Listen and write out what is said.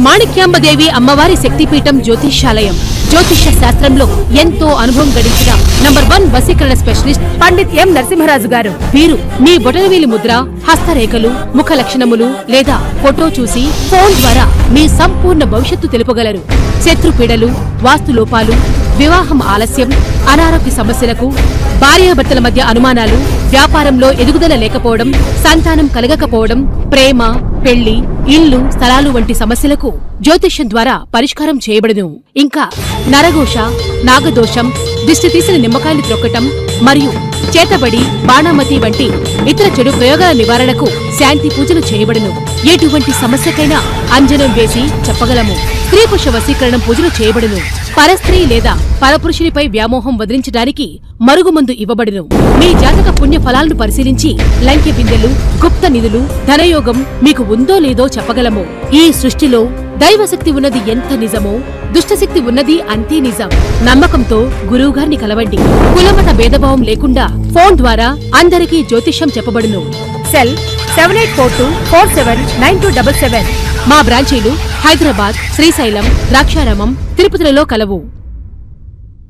మాణిక్యాంబదేవి అమ్మవారి శక్తిపీఠం జ్యోతిష్యాలయం. జ్యోతిష్య శాస్త్రంలో ఎంతో అనుభవం గడించిన నంబర్ 1 వశీకరణ స్పెషలిస్ట్ పండిత్ ఎం నరసింహరాజు గారు. వీరు మీ బొటనవేలి ముద్ర, హస్తరేఖలు, ముఖ లక్షణములు లేదా ఫోటో చూసి ఫోన్ ద్వారా మీ సంపూర్ణ భవిష్యత్తు తెలుపగలరు. శత్రుపీడలు, వాస్తులోపాలు, వివాహం ఆలస్యం, అనారోగ్య సమస్యలకు, భార్యాభర్తల మధ్య అనుమానాలు, వ్యాపారంలో ఎదుగుదల లేకపోవడం, సంతానం కలగకపోవడం, ప్రేమ, పెళ్లి, ఇల్లు, స్థలాలు వంటి సమస్యలకు జ్యోతిష్యం ద్వారా పరిష్కారం చేయబడును. ఇంకా నరఘోష, నాగదోషం, దిష్టి తీసిన నిమ్మకాయలు త్రొక్కటం మరియు చేతబడి, బాణామతి వంటి ఇతర చెడు ప్రయోగాల నివారణకు శాంతి పూజలు చేయబడును. ఎటువంటి సమస్యకైనా అంజనం వేసి చెప్పగలము. స్త్రీ పురుష వశీకరణం పూజలు చేయబడును. పరస్త్రీ లేదా పరపురుషునిపై వ్యామోహం వదిలించడానికి మరుగుమందు ఇవ్వబడును. మీ జాతక పుణ్య ఫలాలను పరిశీలించి లంకె బిందెలు, గుప్త నిధులు, ధనయోగం మీకు ఉందో లేదో చెప్పగలము. ఈ సృష్టిలో దైవశక్తి ఉన్నది ఎంత నిజమో దుష్టశక్తి ఉన్నది అంతే నిజం. నమ్మకంతో గురువుగారిని కలవండి. కులమత భేదభావం లేకుండా ఫోన్ ద్వారా అందరికీ జ్యోతిష్యం చెప్పబడును. సెల్ 7842479277. మా బ్రాంచీలు హైదరాబాద్, శ్రీశైలం, ద్రాక్షారామం, తిరుపతిలలో కలవు.